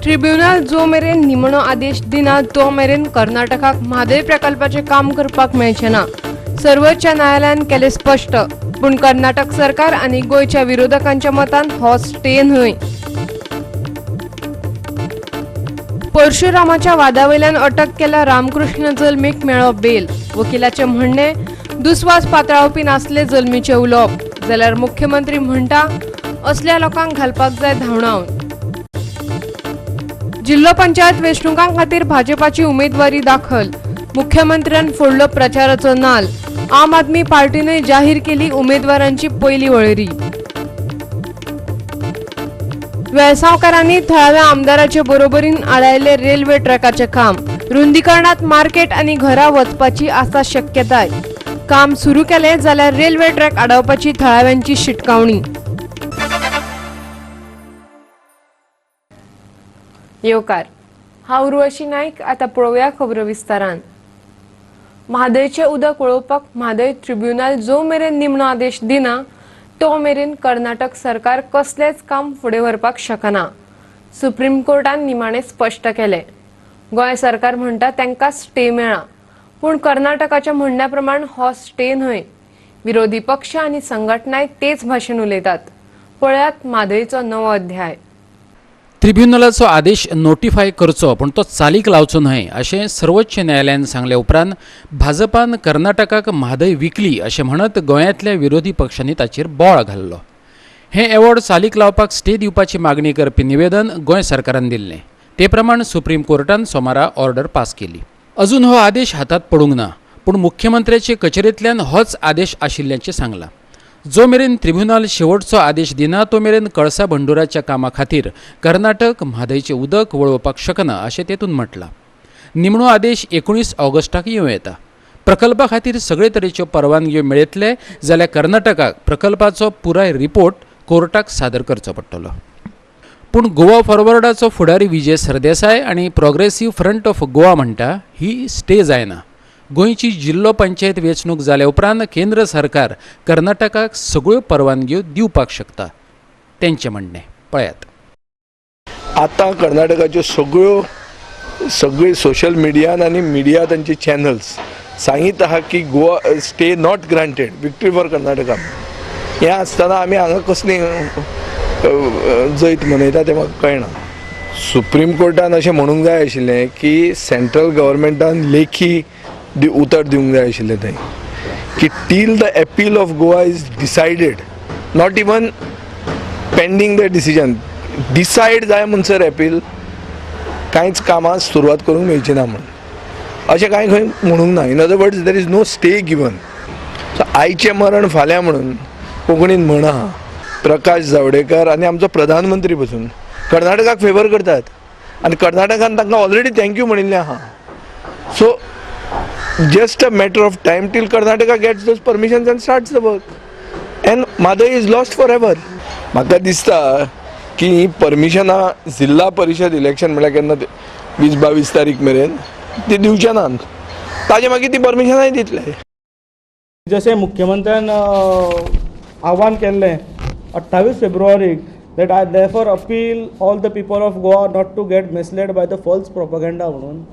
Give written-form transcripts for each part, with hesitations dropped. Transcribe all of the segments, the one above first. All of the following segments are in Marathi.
ट्रिब्युनल जो मेरेन निमणो आदेश दिना तो मेरेन कर्नाटकाक म्हादय प्रकल्पाचे काम करपाक मेळचे ना। सर्वोच्च न्यायालयान केले स्पष्ट, पण कर्नाटक सरकार आणि गोयच्या विरोधकांच्या मतान हो स्टे न्हय। परशुरामाच्या वादावयल्यान अटक केल्या रामकृष्ण जल्मीक मेळ्ळो बेल। वकिलाचे म्हणणे, दुस्वास पातळावपी नासले जल्मीचे उलोवप जाल्यार मुख्यमंत्री म्हणटा असल्या लोकांक घालपाक जाय धांवडावन। जिल्लो पंचायत वेंचणुकां खातीर भाजपाची उमेदवारी दाखल, मुख्यमंत्र्यान फोडलो प्रचाराचो नाल। आम आदमी पार्टीने जाहीर केली उमेदवारांची पहिली वळेरी। वेळसावकारांनी थळाव्या आमदाराचे बरोबरीन आडायले रेल्वे ट्रॅकाचे काम। रुंदीकरणात मार्केट आणि घरा वचपाची आसा शक्यताय। काम सुरू केले जाल्यार रेल्वे ट्रॅक आडवपाची थळाव्यांची शिटकावणी। येवकार, हांव उर्वशी नाईक। आता पळोवया खबरो विस्तारान। म्हादयचे उदक वळोवपाक म्हादय ट्रिब्युनल जो मेरेन निमणो आदेश दिना तो मेरेन कर्नाटक सरकार कसलेच काम फुडें व्हरपाक शकना। सुप्रीम कोर्टान निमाणे स्पष्ट केले। गोंय सरकार म्हणटा तांकां स्टे मेळ्ळा, पूण कर्नाटकाच्या म्हणण्या प्रमाण हो स्टे न्हय। विरोधी पक्ष आनी संघटनाय तेच भाशेन उलयतात। पळयात म्हादयचो नवो अध्याय। ट्रिब्युनलाचो आदेश नोटिफाय करचो, पण तो चालीक लावचो न्हय अशें सर्वोच्च न्यायालयान सांगले उपरांत भाजपान कर्नाटकाक म्हादय विकली अशें म्हणत गोंयांतल्या विरोधी पक्षांनी ताचेर बोळ घाल्लो। हे एवॉर्ड चालीक लावपाक स्टे दिवपाची मागणी करपी निवेदन गोंय सरकारान दिल्लें। ते प्रमाण सुप्रीम कोर्टान सोमारा ऑर्डर पास केली। अजून हो आदेश हातात पडूंक ना, पूण मुख्यमंत्र्याचे कचेरेंतल्यान होच आदेश आशिल्ल्याचें सांगलां। जो मेरेन ट्रिब्युनल शेवटचो आदेश दिना तो मेरेन कळसा बंडोराच्या कामा खातीर कर्नाटक म्हादयचे उदक वळोवपाक शकना अशें तेतून म्हटलां। निमणो आदेश 19 ऑगस्टाक येवं येता। प्रकल्पा खातीर सगळे तरेच्यो परवानग्यो मेळयतले जाल्यार कर्नाटकाक प्रकल्पाचो पुराय रिपोर्ट कोर्टाक सादर करचो पडटलो। पूण गोवा फॉरवर्डाचो फुडारी विजय सरदेसाय आनी प्रोग्रेसीव फ्रंट ऑफ गोवा म्हणटा ही स्टे जायना। गोंयची जिल्लो पंचायत वेंचणूक जाल्या उपरांत केंद्र सरकार कर्नाटकाक सगळ्यो परवानग्यो दिवपाक शकता, तेंचें म्हणणें पळयात। आतां कर्नाटकाच्यो सगळी सोशल मिडियान आनी मिडिया तांचे चॅनल्स सांगीत आहा की Goa stay not granted, victory for Karnataka. हें आसतना आमी हांगा कसली जैत मनयता तें म्हाका कळना। सुप्रीम कोर्टान अशें म्हणूंक जाय आशिल्लें की सेंट्रल गव्हर्मेंटान लेखी उतर दिवंक जाय आशिल्लें थंय की till the appeal of Goa is decided, not even pending the decision, decide जाय म्हणसर अपील कांयच कामां सुरवात करूंक मेळची ना म्हणून अशें कांय खंय म्हणूंक ना। In other words there is no stay given. So आयचें मरण फाल्यां म्हणून कोंकणीन म्हण आहा। प्रकाश जावडेकर आनी आमचो प्रधानमंत्री पसून कर्नाटकाक फेवर करतात आनी कर्नाटकान तांकां ऑलरेडी थँक्यू म्हणिल्लें आहा। So just a matter of time till Karnataka gets those permissions and starts the work, and Madai is lost forever. म्हाका दिसता की परमिशनां जिल्हा परिशद इलेक्शन म्हळ्यार केन्ना 20-22 तारीख मेरेन ती दिवचे नात, ताजे मागीर ती परमिशनाय दितले। जशें मुख्यमंत्र्यान आव्हान केल्लें 28 फेब्रुवारीक that I therefore appeal all the people of Goa not to get misled by the false propaganda म्हणून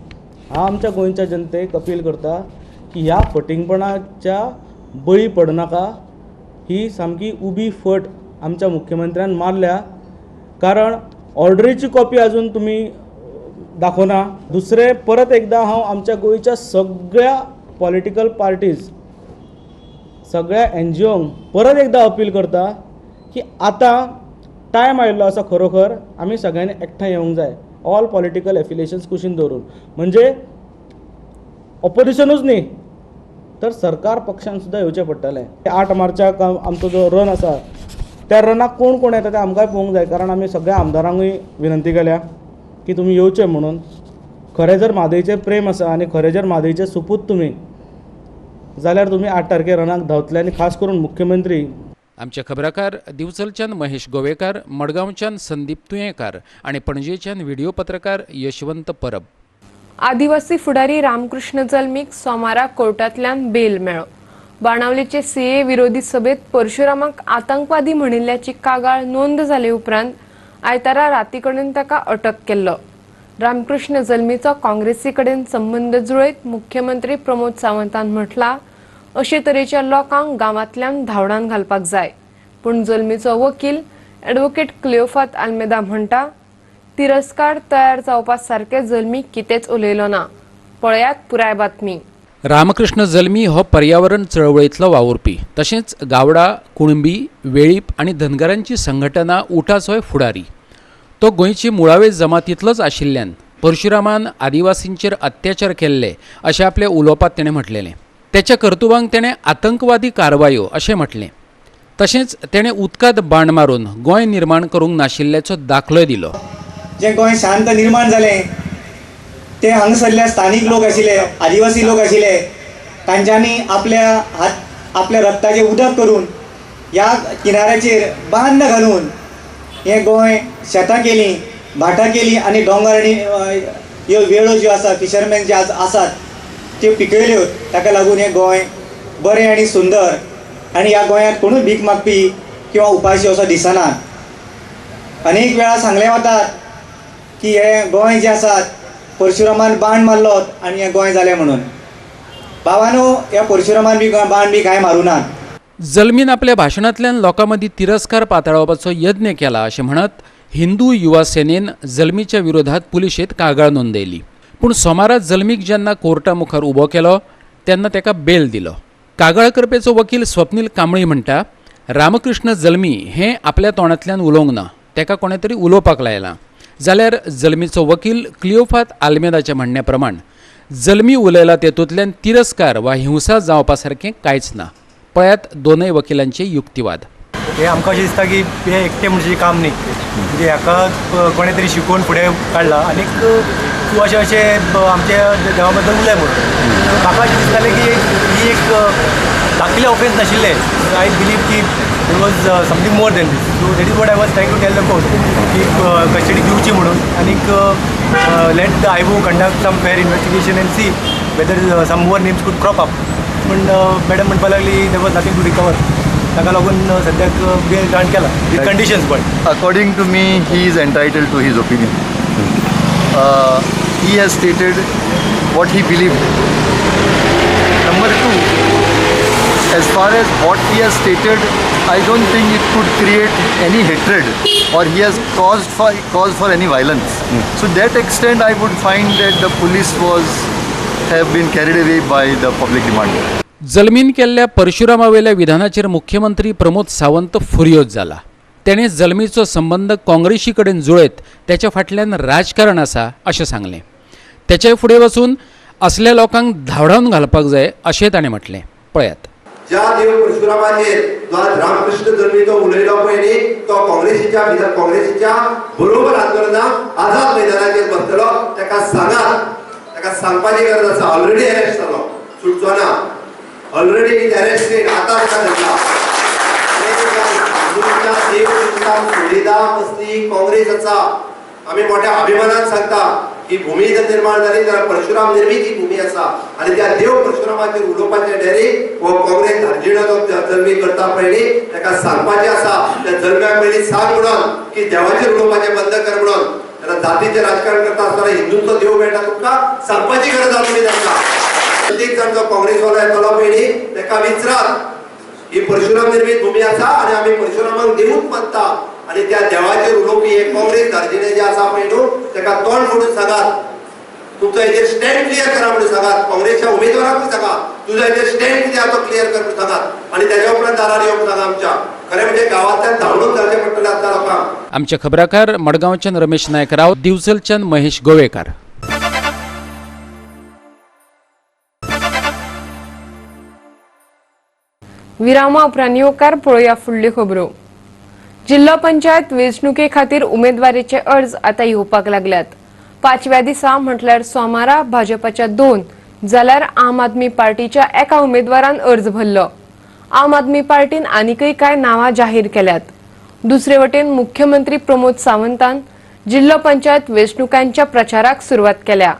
हांव आमच्या गोंयच्या जनतेक अपील करता की ह्या फटिंगपणाच्या बळी पडनाका। ही सामकी उबी फट आमच्या मुख्यमंत्र्यान मारल्या, कारण ऑर्डरीची कॉपी अजून तुमी दाखोवना। दुसरें परत एकदां हांव आमच्या गोंयच्या सगळ्या पॉलिटिकल पार्टीज, सगळ्या NGOंक परत एकदां अपील करता की आतां टायम आयिल्लो आसा खरोखर आमी सगळ्यांनी एकठांय येवंक जाय, ऑल पॉलिटिकल एफिलिएशन्स कुशीन दवरून। म्हणजे ऑपोजिशनूच न्ही तर सरकार पक्षान सुद्दां येवचें पडटलें। 8 मार्चाक आमचो जो रन आसा त्या रनाक कोण कोण येता तें आमकांय पळोवंक जाय, कारण आमी सगळ्या आमदारांकूय विनंती केल्या की तुमी येवचें म्हणून। खरें जर म्हादयचें प्रेम आसा आनी खरें जर म्हादयचें सुपूत तुमी जाल्यार तुमी 8 तारखेर रनाक धांवतले, आनी खास करून मुख्यमंत्री। आमचे खबराकार दिवचलच्यान महेश गोवेकार, मडगांवच्यान संदीप तुयेंकार आणि पणजेच्यान व्हिडिओ पत्रकार यशवंत परब। आदिवासी फुडारी रामकृष्ण जल्मीक सोमारा कोर्टांतल्यान बेल मेळ्ळो। बाणावलेचे सीए विरोधी सभेत परशुरामाक आतंकवादी म्हणिल्ल्याची कागाळ नोंद जाले उपरांत आयतारा राती कडेन ताका अटक केल्लो. रामकृष्ण जल्मीचो काँग्रेसी कडेन संबंध जुळयत मुख्यमंत्री प्रमोद सावंतान म्हटला, अशे तरेच्या लोकांक गांवांतल्यान धांवडावन घालपाक जाय. पूण जल्मीचो वकील ॲडव्होकेट क्लिओफात आल्मेदा म्हणटा, तिरस्कार तयार जावपा सारके जल्मी कितेंच उलयलो ना. पळयात पुराय बातमी. रामकृष्ण जल्मी हो पर्यावरण चळवळींतलो वावुरपी, तशेंच गावडा, कुणबी, वेळीप आनी धनगरांची संघटना उठाचोय फुडारी. तो गोंयचे मुळावे जमातींतलोच आशिल्ल्यान परशुरामान आदिवासींचेर अत्याचार केल्ले अशें आपल्या उलोवपांत तेणें म्हटलेलें. त्याच्या कर्तुबांक तेणें आतंकवादी कारवायो अशें म्हटलें. तशेंच तेणें उदकांत बाण मारून गोंय निर्माण करूंक नाशिल्ल्याचो दाखलोय दिलो. जे गोंय शांत निर्माण जालें ते हांगसरले स्थानीक लोक आशिल्ले, आदिवासी लोक आशिल्ले, तांच्यांनी आपल्या रक्ताचें उदक करून ह्या किनाऱ्याचेर बांद घालून हें गोंय शेतां केलीं, भाटां केलीं आनी दोंगर आनी ह्यो वेळो ज्यो आसा, फिशरमॅन जे आसात त्यो पिकयल्यो. ताका लागून हें गोंय बरें आनी सुंदर, आनी ह्या गोंयांत कोणूच भीक मागपी किंवा उपाशी असो दिसना. अनेक वेळा सांगलें वता की हें गोंय जें आसा परशुरामान बाण मारलो आनी हें गोंय जालें म्हणून. भावानो, ह्या परशुरामान बी बाण बी कांय मारूना. जल्मीन आपल्या भाशणांतल्यान लोकां मदीं तिरस्कार पातळावपाचो यत्न केला अशें म्हणत हिंदू युवा सेनेन जल्मीच्या विरोधात पुलिशेंत कागाळ नोंदयली. पूण सोमारा जल्मीक जेन्ना कोर्टा मुखार उबो केलो तेन्ना ताका बेल दिलो. कागाळ करपेचो वकील स्वप्नील कांबळी म्हणटा, रामकृष्ण जल्मी हें आपल्या तोंडांतल्यान उलोवंक ना, ताका कोणे तरी उलोवपाक लायलां. जाल्यार जल्मीचो वकील क्लिओफात आल्मेदाच्या म्हणण्या प्रमाण जल्मी उलयला तेतूंतल्यान तिरस्कार वा हिंसा जावपा सारकें कांयच ना. पळयात दोनय वकिलांचे युक्तिवाद. हे आमकां अशें दिसता की हे एकटे म्हणचे काम न्ही, म्हणजे हाका कोणे तरी शिकोवन फुडें काडला आनी तूं अशें आमच्या देवा बद्दल उलय म्हणून. म्हाका अशें दिसतालें की ही एक धाकले ऑफेन्स नाशिल्ले. आय बिलीव की it was something more than this. So that is what I was trying to tell the court की कस्टडी दिवची म्हणून, आनीक let the IBO conduct some fair investigation and see whether some more names could crop up. पूण मॅडम म्हणपाक लागली there was nothing to recover. ताका लागून सद्याक बेल ग्रांट केला with conditions. But According to me, he is entitled to his opinion. He has stated what he believed. Number two, as far as what he has stated, I don't think it could create any hatred or he has caused for any violence. So that extent, I would find that the police have been carried away by the public demand. जल्मीन केल्ल्या परशुरामावेल्या विधानाचेर मुख्यमंत्री प्रमोद सावंत फुर्योज जाला. तेणें जल्मीचो संबंध काँग्रेसी कडेन जुळयत त्याच्या फाटल्यान राजकारण आसा अशें सांगलें. तेचे फुडें वचून असल्या लोकांक धांवडावन घालपाक जाय अशें ताणें म्हटलें. पळयात. ज्या देव परशुरामाचेर जो आज रामकृष्ण जल्मीचो उलयलो पळय न्ही, तो काँग्रेसीच्या बरोबर आंदोलनाक आझाद मैदानाचेर बसतलो. ताका सांगात, ताका सांगपाची गरज आसा. ऑलरेडी अरेस्ट जालो, सुटचो ना. Already is arrested. आता ताका धरला. देव सुविधा कसली काँग्रेस आसा. आमी मोठ्या अभिमानान सांगता की भूमी जर निर्माण जाली जाल्यार परशुराम निर्मीत ही भूमी आसा. आनी त्या देव परशुरामाचेर उलोवपाचे डेरी हो काँग्रेस धार्जिणो जो जल्मी करता पळय न्ही, ताका सांगपाचें आसा. त्या जल्म्याक पयलीं सांग म्हणून की देवाचेर उलोवपाचें बंद कर म्हणून. तेन्ना जातीचें राजकारण करता आसतना हिंदूंचो देव मेळटा तुमकां सांगपाची गरज आसली तांकां. प्रत्येक जण जो काँग्रेसवालो येतलो पळय न्ही, ताका विचारात ही परशुराम निर्मीत भूमी आसा आनी आमी परशुरामाक देवूच मानता. आनी त्या देवाचेर उलोवपी हे काँग्रेस धार्जिणे जे आसा पळय न्हू, ताका तोंड फोडून सांगात. तुमचो हेजेर स्टँड क्लियर करा म्हणून सांगात. काँग्रेसच्या उमेदवाराकूय सांगात तुजो हेजेर स्टँड कितें आसा तो क्लियर कर म्हणून सांगात. आनी तेच्या उपरांत दारार येवंक सांगा. आमच्या खरें म्हणजे गांवांतल्यान धांवडून जावचें पडटलें आतां लोकांक. आमचे खबराकार मडगांवच्यान रमेश नायकराव, दिवचलच्यान महेश गोवेकार. विरामा उपरांत येवकार पळोवया फुडल्यो खबरो. जिल्हा पंचायत वेंचणुके खातीर उमेदवारीचे अर्ज आतां येवपाक लागल्यात. 5व्या दिसा म्हटल्यार सोमारा भाजपाच्या 2 जाल्यार आम आदमी पार्टीच्या एका उमेदवारान अर्ज भरलो. आम आदमी पार्टीन आनीकय कांय नांवां जाहीर केल्यात. दुसरे वटेन मुख्यमंत्री प्रमोद सावंतान जिल्हा पंचायत वेंचणुकांच्या प्रचाराक सुरवात केल्या.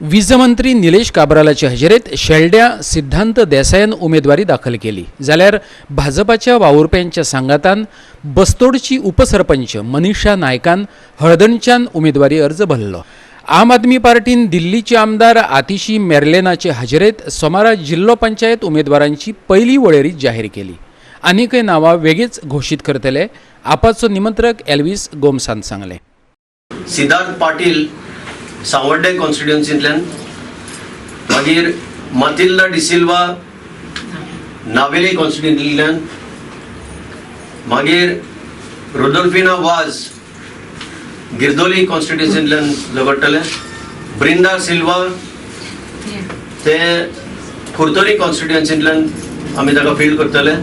वीजमंत्री निलेश काब्रालाच्या हजेरेत शेलड्या सिद्धांत देसायान उमेदवारी दाखल केली. जाल्यार भाजपाच्या वावुरप्यांच्या सांगातान बस्तोडची उपसरपंच मनीषा नायकान हळदणच्यान उमेदवारी अर्ज भरलो. आम आदमी पार्टीन दिल्लीचे आमदार आतिशी मेर्लेनाचे हजेरेत सोमारा जिल्लो पंचायत उमेदवारांची पहिली वळेरी जाहीर केली. आनीकय नांवां वेगळीच घोषीत करतले, आपाचो निमंत्रक एल्विस गोमसान सांगले. सिद्धार्थ पाटील सावर्डे कॉन्स्टिट्युएन्सींतल्यान, मागीर मातिल्दा डिसिल्वा नावेली कॉन्स्टिट्युएन्सींतल्यान, मागीर रोडोल्फिना वाज गिरदोली कॉन्स्टिट्युएन्सींतल्यान झगडटले. ब्रिंदा सिल्वा ते कुर्तोरी कॉन्स्टिट्युएन्सींतल्यान आमी ताका फील्ड करतले.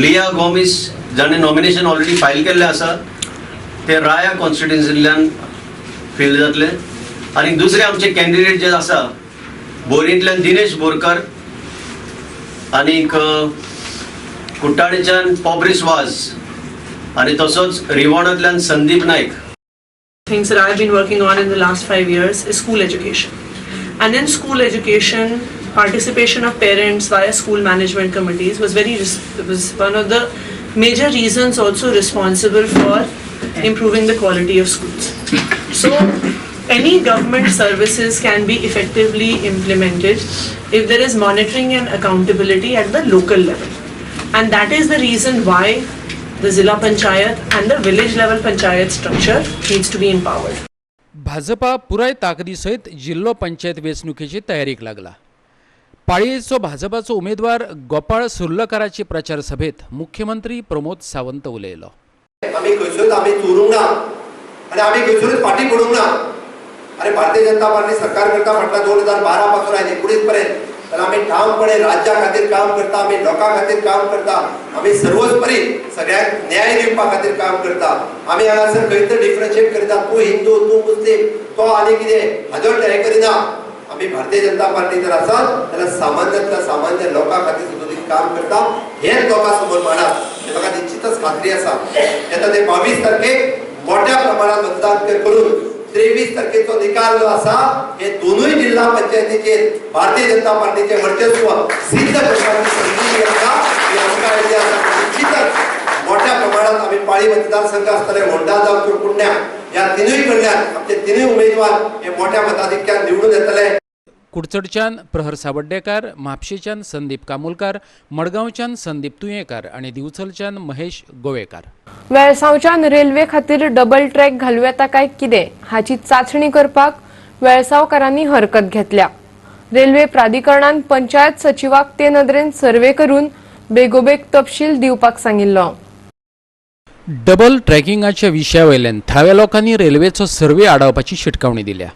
लिया गोमिस जाणें नॉमिनेशन ऑलरेडी फायल केल्लें आसा ते राया कॉन्स्टिट्युएन्सींतल्यान फील्ड जातले. आनी दुसरे आमचे कॅन्डिडेट जे आसा बोरींतल्यान दिनेश बोरकार, आनीक कुट्टाळेच्यान पॉब्रिस वाज, आनी तसोच रिवॉणांतल्यान संदीप नायक. Things that I've been working on in the last 5 years is school education. And in school education, participation of parents via school management committees was one of the major reasons also responsible for improving the quality of schools. So any government services can be effectively implemented if there is monitoring and accountability at the local level. And that is the reason why the Zilla Panchayat and the village level Panchayat structure needs to be empowered. Bhajpa पुराय ताकदी सयत जिल्लो पंचायत वेंचणुकेची तयारीक लागला. पाळयेचो भाजपाचो उमेदवार गोपाळ सुर्लकाराचे प्रचार सभेत मुख्यमंत्री प्रमोद सावंत उलयलो. आम्ही खंयसरूच आम्ही चोरूंक ना आणि आम्ही खंयसरूच फाटी पडूंक ना. अरे भारतीय जनता पार्टी सरकार करता म्हटलं 2012 पासून आहे 19 पर्यंत, तर आम्ही ठामपणे राज्या खातीर काम करता, आम्ही लोकां खातीर काम करता, आम्ही सर्वस्परी सगळ्यांक न्याय दिवपा खातीर काम करता. आम्ही हांगासर खंयच डिफरन्शिएट करता, तूं हिंदू तूं मुस्लीम तो आनी कितें हाजो हें करिना. आम्ही भारतीय जनता पार्टी जर आसात जाल्यार सामान्यांतल्या सामान्य लोकां खातीर सुद्दां काम करता. हेच लोकां समोर मांडात, हे म्हाका निश्चितच खात्री आसा. येता ते 22 तारखेक मोठ्या प्रमाणात मतदान करून 23 तारखेचो निकाल जो आसा हे दोनूय जिल्हा पंचायतीचेर भारतीय जनता पार्टीचे वर्चस्व सिद्ध करपाची संधी आसा. ही आमकां आयडिया आसा. निश्चितच मोठ्या प्रमाणात आम्ही पाळी मतदारसंघ आसतले मोंढा जावं किंवा पुण्या या तिनूय कडल्यान आमचे तिनूय उमेदवार हे मोठ्या मताधिक्यान निवडून येतले. कुडचडच्यान प्रहर सावड्डेकार, म्हापशेच्यान संदीप कामुलकार, मडगांवच्यान संदीप तुयेंकार आणि दिवचलच्यान महेश गोवेकार. वेळसावच्यान रेल्वे खातीर डबल ट्रॅक घालूं येता काय कितें हाची चाचणी करपाक वेळसावकारांनी हरकत घेतल्या. रेल्वे प्राधिकरणान पंचायत सचिवाक ते नदरेन सर्वे करून बेगोबेग तपशील दिवपाक सांगिल्लो. डबल ट्रॅकिंगाच्या विशया वयल्यान थळाव्या लोकांनी रेल्वेचो सर्वे आडावपाची शिटकावणी दिल्या.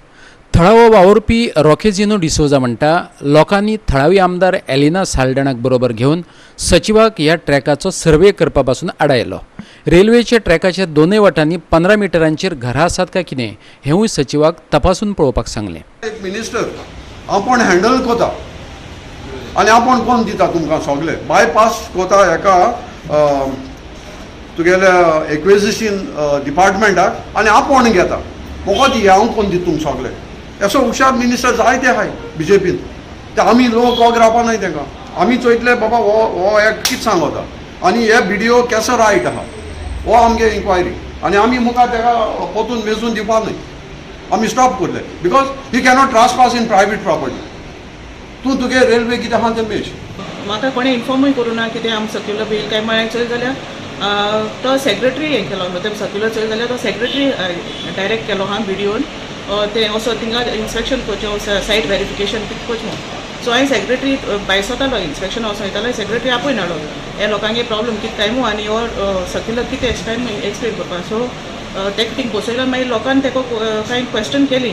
थळावो वावुरपी रॉकेझिनो डिसोजा म्हणटा लोकांनी थळावी आमदार एलिना साल्डणाक बरोबर घेवन सचिवाक ह्या ट्रॅकाचो सर्वे करपा पासून आडायलो. रेल्वेच्या ट्रॅकाच्या दोनूय वटांनी 15 मिटरांचेर घरां आसात काय कितें हेंवूय सचिवाक तपासून पळोवपाक सांगलें. एक मिनिस्टर आपण हँडल कोता आनी आपण कोण दिता तुमकां सगळे बायपास कोता हेका तुगेल्या एक्विजिशन डिपार्टमेंटाक आनी आपण घेता मोको दी हांव कोण दी तुमकां सगळे. असो हुशार मिनिस्टर जायते आहाय बीजेपीन. ते आमी लोक वोग रावपा नाय तेका. आमी चोयतले बाबा हो एक कितें सांगता आनी हे व्हिडिओ केसो रायट आहा हो आमगे इन्क्वायरी आनी आमी मुखार तेका पोतून मेजून दिवपा न्हय. आमी स्टॉप करले because he cannot trespass in private property. तूं तुगे रेल्वे कितें आहा तें मेज. म्हाका कोणें इन्फॉर्मूय करूं ना कितें आम सर्क्युलर बील काय म्हळ्यार चोय जाल्यार तो सेक्रेटरी हें केलो ते सर्क्युलर चोय जाल्यार तो सेक्रेटरी डायरेक्ट केलो हा व्हिडिओन ते असो थिंगा इन्स्पेक्शन करचें सायट वेरिफिकेशन कितें करचें. सो हांवें सेक्रेटरी भायर सोतालो इन्स्पेक्शन वचून वयतालो सेक्रेटरी आपूण हाडलो हे लोकांगे प्रॉब्लम कितें काय आनी हो सर्क्युलर कितें टायम एक्सप्लेन करपाक. सो ते थिंग बसयलो मागीर लोकांनी तेका कांय क्वेश्चन केली.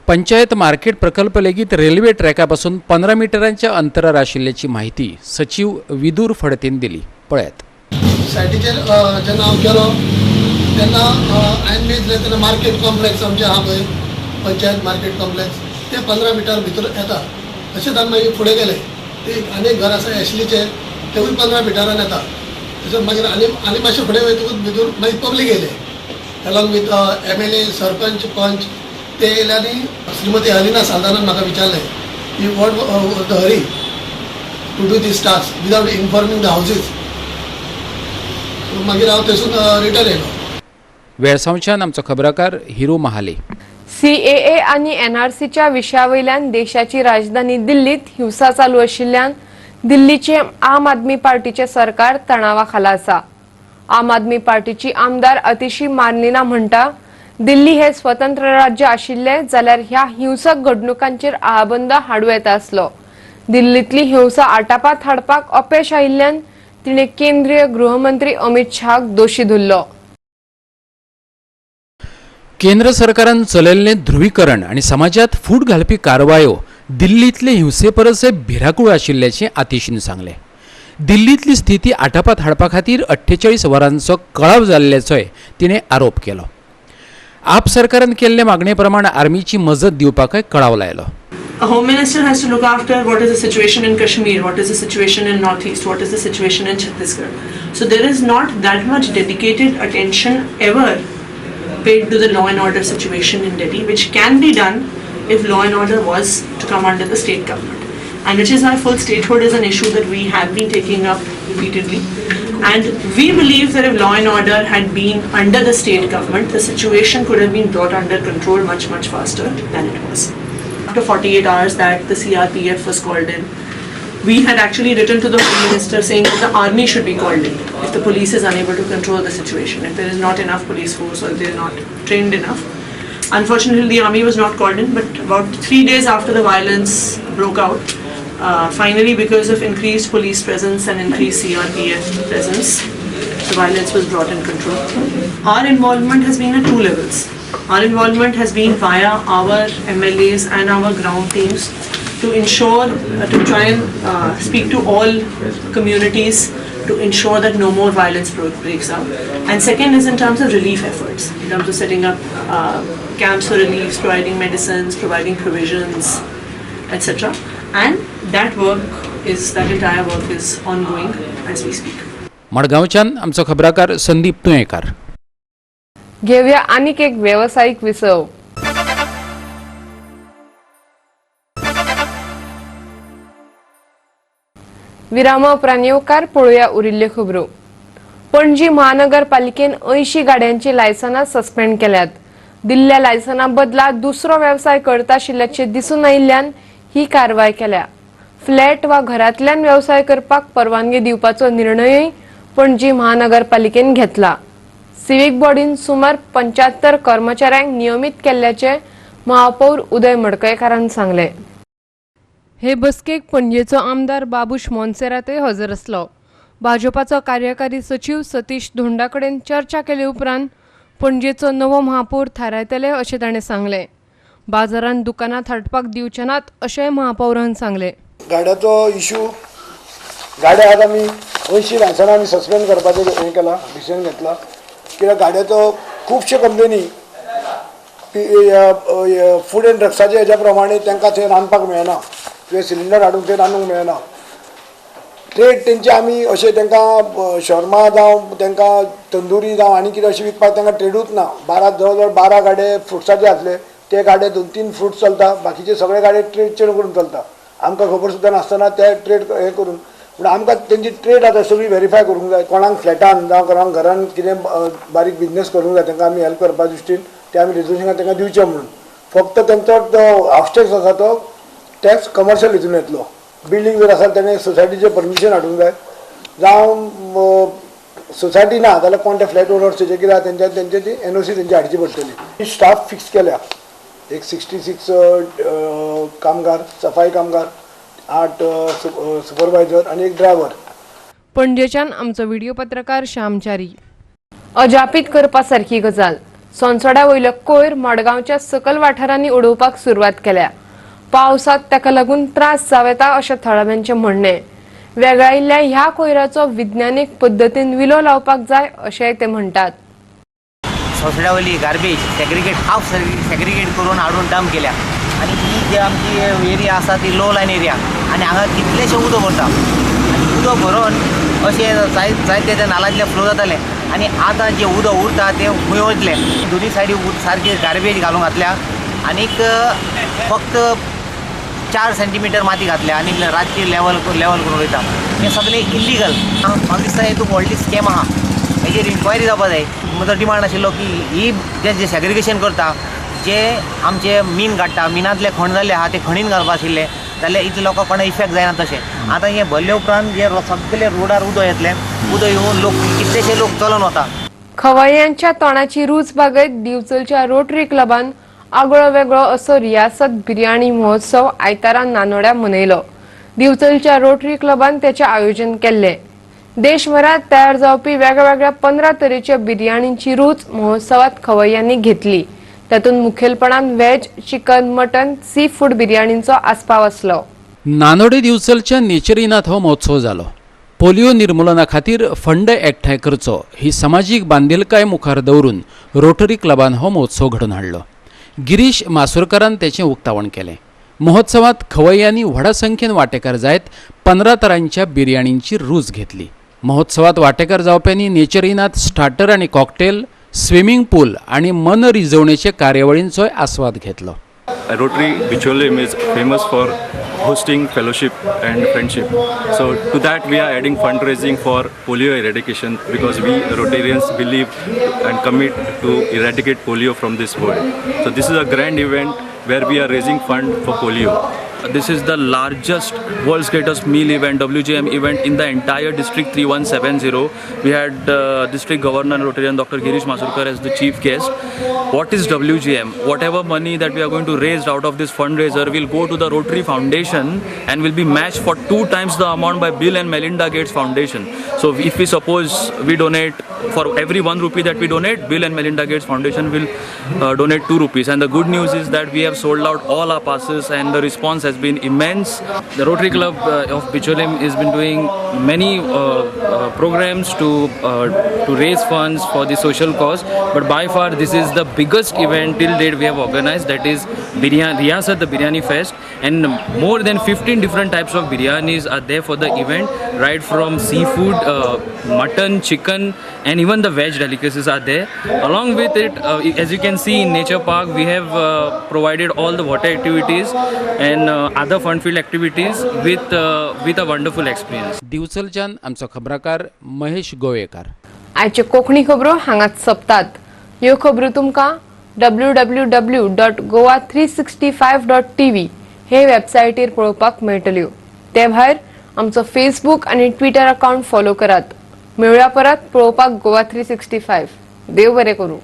पंचायत मार्केट प्रकल्प लेगीत रेल्वे ट्रॅकापासून 15 मिटरांच्या अंतरार आशिल्ल्याची माहिती सचिव विदूर फडतेन दिली. पळयात. सायटीचेर जेन्ना हांव गेलो तेन्ना हांवें मेजलें तेन्ना मार्केट कॉम्प्लेक्स आमचें आहा पळय पंचायत मार्केट कॉम्प्लेक्स ते 15 मिटर भितर येता. अशेंच आमी मागीर फुडें गेले ते आनी एक घर आसा एशलीचें तेवूय 15 मिटरान येता. तशेंच मागीर आनी मातशें फुडें वयतकूच भितर मागीर पब्लीक येयले अलॉंग वीथ MLA सरपंच पंच ते येयल्यांनी श्रीमती हलिना साल्दानान म्हाका विचारलें you what the hurry to do this task without informing the houses. मागीर हांव थंयसून रिटर्न येयलो. वेळसांवच्यान आमचो खबराकार हिरू महाले. CAA आणि NRCच्या विशयावयल्यान देशाची राजधानी दिल्लीत हिंसा चालू आशिल्ल्यान दिल्लीचे आम आदमी पार्टीचे सरकार तणावाखाला आसा. आम आदमी पार्टीची आमदार अतिशी मार्लिना म्हणटा दिल्ली हे स्वतंत्र राज्य आशिल्ले जाल्यार ह्या हिंसक घडणुकांचेर आळाबंद हाडूं येता आसलो. दिल्लीतली हिंसा आटापात हाडपाक अपेश आयिल्ल्यान तिणे केंद्रीय गृहमंत्री अमित शहाक दोशी धरलो. केंद्र सरकारान चलयल्लें ध्रुवीकरण आनी समाजात फूट घालपी कारवायो दिल्लीतले हिंसे परस भिराकूळ आशिल्ल्याचें आतिशीन सांगलें. दिल्लीतली स्थिती आटापात हाडपा खातीर 48 वरांचो कळाव जाल्ल्याचोय तिणें आरोप केलो. आप सरकारान केल्ले मागणे प्रमाण आर्मीची मजत दिवपाकय कळाव लायलो. A Home Minister has to look after what is the situation in Kashmir, what is the situation in Northeast, what is the situation in Chhattisgarh. So there is not that much dedicated attention ever paid to the law and order situation in Delhi, which can be done if law and order was to come under the state government. And which is why full statehood is an issue that we have been taking up repeatedly. And we believe that if law and order had been under the state government, the situation could have been brought under control much, much faster than it was. After 48 hours that the CRPF was called in, we had actually written to the Home Minister saying that the army should be called in if the police is unable to control the situation, if there is not enough police force or they are not trained enough. Unfortunately, the army was not called in, but about 3 days after the violence broke out, finally, because of increased police presence and increased CRPF presence, the violence was brought in control. Our involvement has been at 2 levels. Our involvement has been via our MLAs and our ground teams to ensure, to try and speak to all communities to ensure that no more violence breaks out. And second is in terms of relief efforts, in terms of setting up camps for relief, providing medicines, providing provisions, etc. And that entire work is ongoing as we speak. मडगांवच्यान आमचो खबराकार संदीप तुयेंकार. घेऊया आनीक एक व्यावसायिक विसव. विरामा उपरांत येवकार पळोवया उरिल्ल्यो खबरो. पणजी महानगरपालिकेन 80 गाड्यांची लायसनां सस्पेंड केल्यात. दिल्ल्या लायसना बदला दुसरो व्यवसाय करता आशिल्ल्याचे दिसून आयिल्ल्यान ही कारवाय केल्या. फ्लॅट वा घरांतल्यान व्यवसाय करपाक परवानगी दिवपाचो निर्णयय पणजी महानगरपालिकेन घेतला. सिवीक बॉडीन सुमार 75 कर्मचाऱ्यांक नियमित केल्ल्याचे महापौर उदय मडकयकारान सांगले. हे बसकेक पणजेचो आमदार बाबूश मोन्सेरातय हजर आसलो. भाजपाचो कार्यकारी सचिव सतीश धोंडा कडेन चर्चा केले उपरांत पणजेचो नवो महापौर थारायतले अशें ताणें सांगलें. बाजारांत दुकानांत हाडपाक दिवचे नात अशेंय महापौरान सांगलें. गाड्याचो इशू गाड्या आतां आमी 80 लायसनां आमी सस्पेंड करपाचो हें केला, डिसिजन घेतला. कित्याक गाड्याचो खुबशे कंपनी फूड एंड ड्रग्साच्या हेज्या प्रमाणे तांकां थंय रांदपाक मेळना, तुवें सिलिंडर हाडून थंय रांदूंक मेळना. ट्रेड तेंचे आमी अशें तांकां शर्मा जावं तांकां तंदुरी जावं आनी कितें अशें विकपाक तांकां ट्रेडूच ना. जवळ जवळ 12 गाडे फ्रुट्साचे आसले, ते गाडे 2-3 फ्रुट्स चलता, बाकीचे सगळे गाडे ट्रेडचे करून चलता. आमकां खबर सुद्दां नासतना ते ट्रेड हे करून, पूण आमकां तेंची ट्रेड आतां सगळी व्हेरीफाय करूंक जाय. कोणाक फ्लॅटान जावं कोणाक घरान कितें बारीक बिजनेस करूंक जाय तांकां आमी हेल्प करपा दृश्टीन ते आमी रेजोल्युशनां तांकां दिवचें म्हणून. फक्त तेंचो तो हाऊस आसा तो टॅक्स कमर्शियल हितून येतलो. बिल्डींग जर आसा तेणें सोसायटीचें परमिशन हाडूंक जाय, जावं सोसायटी ना जाल्यार कोण ते फ्लॅट ओनर्साचे कितें आसा तेंचे ती NOC तेंची हाडची पडटली. स्टाफ फिक्स केल्या, एक 66 कामगार, सफाई कामगार, 8 सुपरवायझर आणि एक ड्रायव्हर. पणजेच्यान आमचो व्हिडिओ पत्रकार श्यामचारी. अजापीत करपा सारखी गजाल. सोनसोड्या वयलो कोयर मडगांवच्या सकल वाठारांनी उडोवपाक सुरवात केल्या. पावसाक ताका लागून त्रास जाव येता अशें थळाव्यांचें म्हणणें. वेगळायिल्ल्या ह्या कोयराचो विज्ञानीक पद्दतीन विलो लावपाक जाय अशेंय ते म्हणटात. सोसड्या वयली गार्बेज हाफ सेग्रिगेट करून हाडून डंप केल्या आणि ही जी आमची एरिया आसा ती लो लायन एरिया आणि हांगा कितलेशें उदक भरता आणि उदक भरून अशें जायते ते नालांतले फ्लो जाताले आणि आतां जे उदक उरता ते खंय वतले. दोनी सायडी सारकी गार्बेज घालून घातल्या आनीक फक्त 4 सेंटीमीटर माती घातल्या आणि रातची लेवल करून वयता हें सगळें इल्लीगल. म्हाका दिसता हेतूंत व्हडली स्कॅम आहा, हेजेर इन्क्वायरी जावपा जाय. म्हजो डिमांड आशिल्लो की ही जे सेग्रिगेशन करता, जे आमचे मीन काडटा, मिनांतले खण जाल्ले आहा ते खणीन घालपा आशिल्ले जाल्यार इतले लोकांक कोणा इफेक्ट जायना तशें. आतां हें भरले उपरांत जे सगळे रोडार उदो येतलें, उदो येवन लोक कितलेशे लोक चलून वता. खवय्यांच्या तोंडाची रूच बागयत दिवचलच्या रोटरी क्लबान आगळो वेगळो असो रियासत बिर्याणी महोत्सव आयतारा नानोड्या मनयलो. दिवचलच्या रोटरी क्लबान त्याचे आयोजन केल्ले. देशभरात तयार जावपी वेगवेगळ्या 15 तरेच्या बिर्याणींची रूच महोत्सवात खवय्यांनी घेतली. तातूंत मुखेलपणान veg, chicken, mutton, seafood बिर्याणींचो आस्पाव आसलो. नानोडे दिवचलच्या नेचरिनात हो महोत्सव जालो. पोलिओ निर्मुलना खातीर फंड एकठांय करचो ही समाजीक बांदिलकाय मुखार दवरून रोटरी क्लबान हो महोत्सव घडोवन हाडलो. गिरीश मासुरकारान तेचें उक्तावण केलें. महोत्सवात खवय्यांनी व्हडा संख्येन वांटेकार जायत 15 तरांच्या बिर्याणींची रूच घेतली. महोत्सवात वांटेकार जावप्यांनी नेचरिनात स्टार्टर आनी कॉकटेल, स्विमींग पूल आणि मन रिजवणेचे कार्यावळींचोय आस्वाद घेतलो. Rotary Bicholim is famous for hosting fellowship and friendship. So to that we are adding fundraising for polio eradication because we Rotarians believe and commit to eradicate polio from this world. So this is a grand event where we are raising fund for polio. This is the largest world's greatest meal event, WGM event in the entire district 3170. We had district governor Rotarian Dr. Girish Masurkar as the chief guest. What is WGM? Whatever money that we are going to raise out of this fundraiser will go to the Rotary Foundation and will be matched for 2 times the amount by Bill and Melinda Gates Foundation. So if we suppose we donate for every 1 rupee that we donate, Bill and Melinda Gates Foundation will donate 2 rupees. And the good news is that we have sold out all our passes and the response has been immense. The Rotary Club of Bicholim has been doing many programs to raise funds for the social cause, but by far this is the biggest event till date we have organized, that is Riyasat, the Biryani Fest, and more than 15 different types of biryanis are there for the event, right from seafood, mutton, chicken, and even the veg delicacies are there. Along with it, as you can see in Nature Park, we have provided all the water activities and other fun-filled activities with a wonderful experience. दिवचलच्यान आमचो खबराकार महेश गोवेकार. आयचे कोंकणी खबरो हांगाच सोंपतात. ह्यो खबरो तुमकां www.goa365.tv हे वेबसायटीर पळोवपाक मेळटल्यो. ते भायर आमचो फेसबूक आनी ट्विटर अकाउंट फॉलो करात. मेळुया परत पळोवपाक गोवा 365. देव बरें करूं.